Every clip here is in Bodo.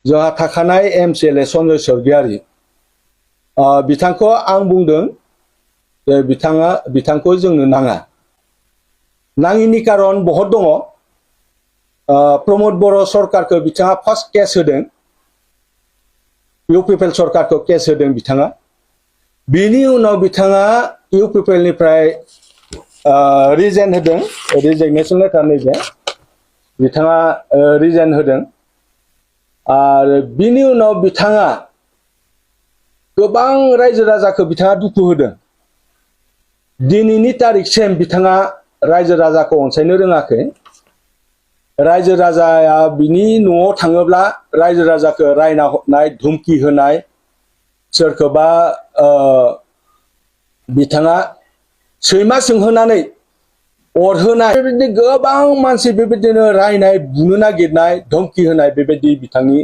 जोंहा थाखानाय MCLA सन्जय सरगियारि बिथांखौ आं बुंदों जे बिथांखौ जोंनो नाङा नाङिनि कारन बहुत दङ प्रमोद बर' सरकारखौ बिथाङा फार्स्ट केस होदों UPL सरकारखौ केस होदों बिथाङा बिनि उनाव बिथाङा UPL निफ्राय रिजाइन होदों रिजाइनेसन लेटार नैबे बिथाङा रिजाइन होदों आरो बिनि उनाव बिथाङा गोबां रायजो राजाखौ बिथाङा दुखु होदों दिनैनि तारिखसिम बिथाङा रायजो राजाखौ अनसायनो रोङाखै रायजो राजाया बिनि न'आव थाङोब्ला रायजो राजाखौ रायना हरनाय धुमकि होनाय सोरखौबा बिथाङा सैमा सोंहोनानै अरहोनाय बेबायदि गोबां मानसि बेबायदिनो रायनाय बुनो नागिरनाय धमकि होनाय बेबायदि बिथांनि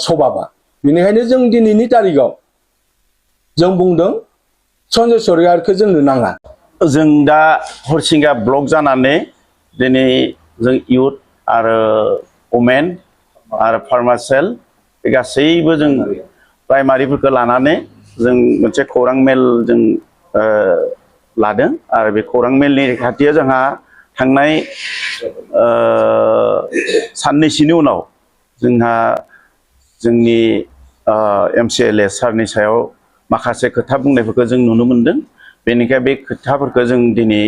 सभाबा बेनिखायनो जों दिनैनि तारिखआव जों बुंदों सन्जय सरगियारिखौ जोंनो नाङा जों दा हरसिंगा ब्लक जानानै दिनै जों इउथ आरो वमेन आरो फार्मासेल गासैबो जों प्राइमारिफोरखौ लानानै जों मोनसे खौरां मेल जों लादों आरो बे खौरां मेलनि खाथियाव जोंहा थांनाय साननैसोनि उनाव जोंहा जोंनि MCLA सारनि सायाव माखासे खोथा बुंनायफोरखौ जों नुनो मोनदों बेनिखाय बे खोथाफोरखौ जों दिनै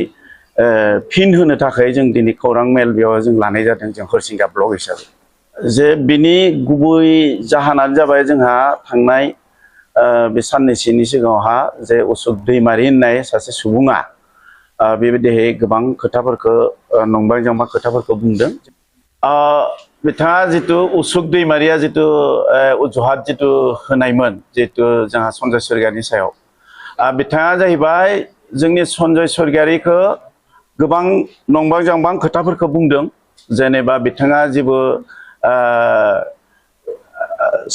फिन होनो थाखाय जों दिनै खौरां मेल बेयाव जों लानाय जादों जों हरसिंगा ब्लक हिसाबै जे बिनि गुबै जाहोनानो जाबाय जोंहा थांनाय बे साननैसोनि सिगाङावहा जे उसुक दैमारि होननाय सासे सुबुङा बेबायदिहाय गोबां खोथाफोरखौ नंबां जांबां खोथाफोरखौ बुंदों बिथाङा जितु उसुक दैमारिया जितु अजुहात जितु होनायमोन जितु जोंहा सन्जय सरगियारिनि सायाव बिथाङा जाहैबाय जोंनि सन्जय सरगियारिखौ गोबां नंबां जांबां खोथाफोरखौ बुंदों जेनेबा बिथाङा जेबो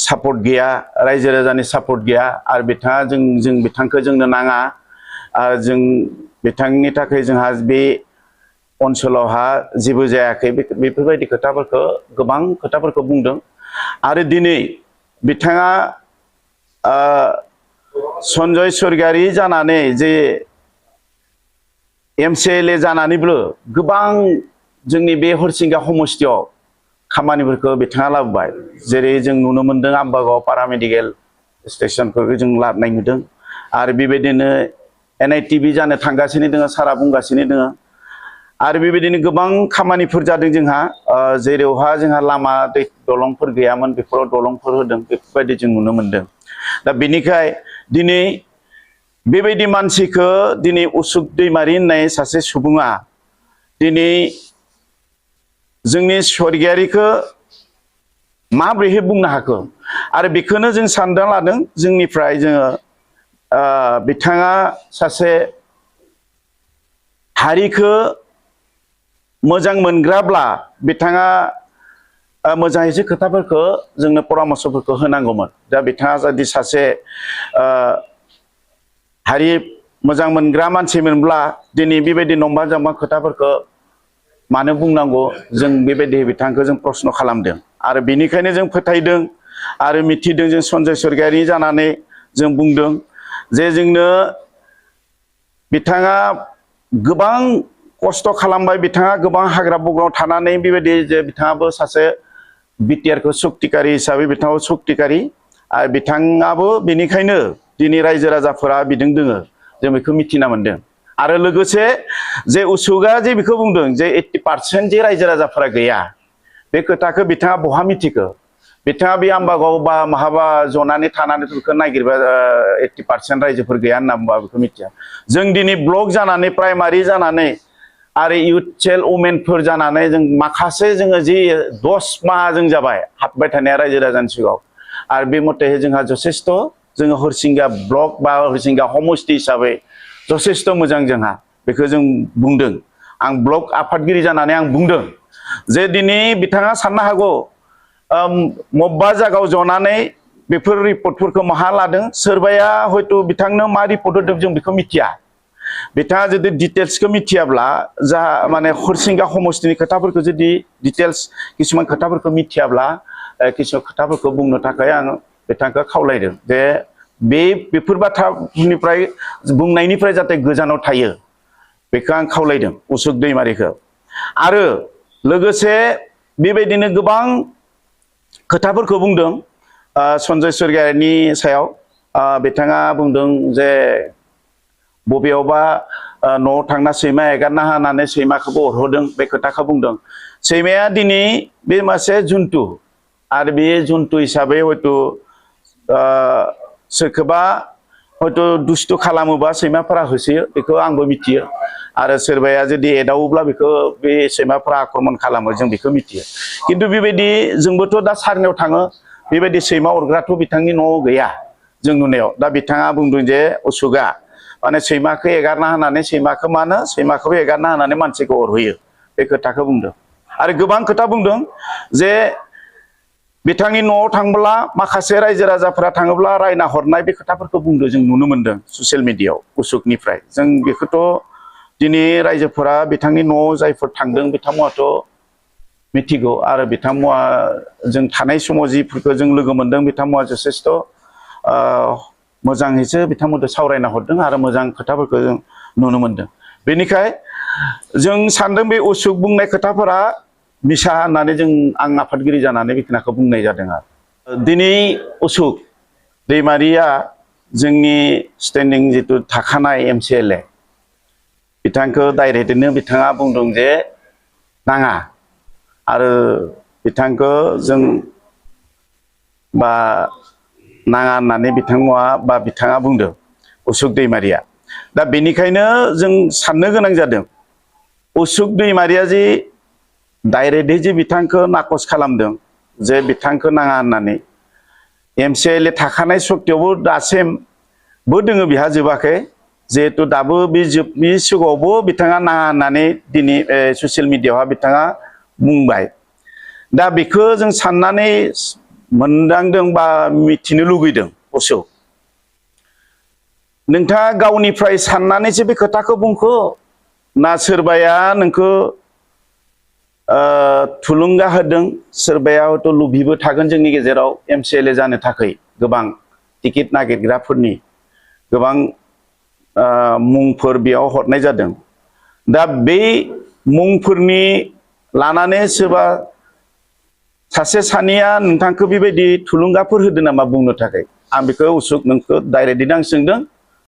सापर्ट गैया रायजो राजानि सापर्ट गैया आरो बिथाङा जों बिथांखौ जोंनो नाङा आरो जों बिथांनि थाखाय जोंहा बे ओनसोलावहा जेबो जायाखै बेफोरबायदि खोथाफोरखौ गोबां खोथाफोरखौ बुंदों आरो दिनै बिथाङा सन्जय सरगियारि जानानै जे MCLA जानानैबो गोबां जोंनि बे हरसिंगा समस्थियाव खामानिफोरखौ बिथाङा लाबोबाय जेरै जों नुनो मोनदों आम्बागाव पारामेडिकेल स्टेशनफोरखौ जों लाबोनाय नुदों आरो बेबायदिनो NITV जानो थांगासिनो दङ सारा बुंगासिनो दङ आरो बेबायदिनो गोबां खामानिफोर जादों जोंहा जेरावहा जोंहा लामा दै दलंफोर गैयामोन बेफोराव दलंफोर होदों बेफोरबायदि जों नुनो मोनदों दा बेनिखाय दिनै बेबायदि मानसिखौ दिनै उसुक दैमारि होननाय सासे सुबुङा दिनै जोंनि सरगियारिखौ माब्रैहाय बुंनो हाखो आरो बेखौनो जों सानना लादों जोंनिफ्राय जोङो बिथाङा सासे हारिखौ मोजां मोनग्राब्ला बिथाङा मोजाङैसो खोथाफोरखौ जोंनो परामर्शफोरखौ होनांगौमोन दा बिथाङा जुदि सासे हारि मोजां मोनग्रा मानसिमोनब्ला दिनै बेबायदि नंबा जांबा खोथाफोरखौ मानो बुंनांगौ जों बेबायदि बिथांखौ जों प्रश्न खालामदों आरो बेनिखायनो जों फोथायदों आरो मिथिदों जों सन्जय सरगियारि जानानै जों बुंदों जे जोंनो बिथाङा गोबां खस्थ' खालामबाय बिथाङा गोबां हाग्रा बंग्रायाव थानानै बेबायदि जे बिथाङाबो सासे बिटिआरखौ सक्तिकारि हिसाबै बिथाङाबो सक्तिकारि आरो बिथाङाबो बेनिखायनो दिनै रायजो राजाफोरा बिदों दोङो जों बेखौ मिथिना मोनदों आरो लोगोसे जे उसुकआ जे बेखौ बुंदों जे 80% जे रायजो राजाफोरा गैया बे खोथाखौ बिथाङा बहा मिथिखो बिथाङा बे आम्बागाव बा माहाबा जनानै थानानै बेखौ नागिरबा 80% रायजोफोर गैया होनना बुंबा बेखौ मिथिया जों दिनै ब्लक जानानै प्राइमारि जानानै आरो इउथ सेल वमेनफोर जानानै जों माखासे जोङो जि 10 माह जों जाबाय हाबबाय थानाया रायजो राजानि सिगाङाव आरो बे मथे जोंहा जथेस्थ' जोङो हरसिंगा ब्लक बा हरसिंगा समस्ति हिसाबै जथेस्थ' मोजां जोंहा बेखौ जों बुंदों आं ब्लक आफादगिरि जानानै आं बुंदों जे दिनै बिथाङा साननो हागौ मबबा जायगायाव जनानै बेफोर रिपर्टफोरखौ माहा लादों सोरबाया हयथ' बिथांनो मा रिपर्ट होदों जों बेखौ मिथिया बिथाङा जुदि डिटेल्सखौ मिथियाब्ला जा माने हरसिंगा समस्तिनि खोथाफोरखौ जुदि डिटेल्स किसुमान खोथाफोरखौ मिथियाब्ला किसु खोथाफोरखौ बुंनो थाखाय आं बिथांखौ खावलायदों जे बेफोर बाथ्रानिफ्राय बुंनायनिफ्राय जाहाथे गोजानाव थायो बेखौ आं खावलायदों उसुक दैमारिखौ। आरो लोगोसे बेबायदिनो गोबां खोथाफोरखौ बुंदों सन्जय सरगियारिनि सायाव। बिथाङा बुंदों जे बबेयावबा न'आव थांना सैमा एगारना होनानै सैमाखौबो अरहोदों बे खोथाखौ बुंदों। सैमाया दिनै बे मासे जुन्थु आरो बे जुन्थु हिसाबै हयथ' सोरखौबा हयथ' दुस्थु खालामोबा सैमाफोरा होसोयो बेखौ आंबो मिथियो। आरो सोरबाया जुदि एदावोब्ला बेखौ बे सैमाफोरा आक्रमण खालामो जों बेखौ मिथियो। खिन्थु बेबायदि जोंबोथ' दा सारनियाव थाङो बेबायदि सैमा अरग्राथ' बिथांनि न'आव गैया जों नुनायाव। दा बिथाङा बुंदों जे उसुकआ माने सैमाखौ एगारना होनानै सैमाखौ मानो सैमाखौबो एगारना होनानै मानसिखौ अरहोयो बे खोथाखौ बुंदों। आरो गोबां खोथा बुंदों जे बिथांनि न'आव थांब्ला माखासे रायजो राजाफोरा थाङोब्ला रायना हरनाय बे खोथाफोरखौ बुंदों जों नुनो मोन्दों ससियेल मिडियायाव उसुकनिफ्राय। जों बेखौथ' दिनै रायजोफोरा बिथांनि न'आव जायफोर थांदों बिथांमोनाथ' मिथिगौ। आरो बिथांमोना जों थानाय समाव जिफोरखौ जों लोगो मोन्दों बिथांमोना जथेस्थ' मोजाङैसो बिथांमोनजों सावरायना हरदों आरो मोजां खोथाफोरखौ जों नुनो मोन्दों। बेनिखाय जों सानदों बे उसुक बुंनाय खोथाफोरा मिसा होननानै आं आफादगिरि जानानै बे खोथाखौ बुंनाय जादों। आरो दिनै उसुक दैमारिया जोंनि स्टेन्डिं जिथु थाखानाय MCLA बिथांखौ डाइरेक्टनो बिथाङा बुंदों जे नाङा। आरो बिथांखौ जों बा नाङा होननानै बिथाङा बुंदों उसुक दैमारिया। दा बेनिखायनो जों साननो गोनां जादों उसुक दैमारिया जे डाइरेक्टयै जे बिथांखौ नाकस खालामदों जे बिथांखौ नाङा होननानै MCLA थाखानाय सत्तेयावबो दासिमबो दोङो बिहा जोबाखै। जिहेतु दाबो बे जोबनि सिगाङावबो बिथाङा नाङा होननानै दिनै ससियेल मिडियायावहा बिथाङा बुंबाय। दा बेखौ जों साननानै मोनदांदों बा मिथिनो लुगैदों उसुक नोंथाङा गावनिफ्राय साननानैसो बे खोथाखौ बुंखो ना सोरबाया नोंखौ थुलुंगा होदों। सोरबाया हयथ' लुबैबो थागोन जोंनि गेजेराव MCLA जानो थाखाय गोबां टिकेट नागिरग्राफोरनि गोबां मुंफोर बेयाव हरनाय जादों। दा बे मुंफोरनि लानानै सोरबा सासे सानैया नोंथांखौ बेबायदि थुलुंगाफोर होदों नामा बुंनो थाखाय? आं बेखौ उसुक नोंखौ डाइरेक्टलि आं सोंदों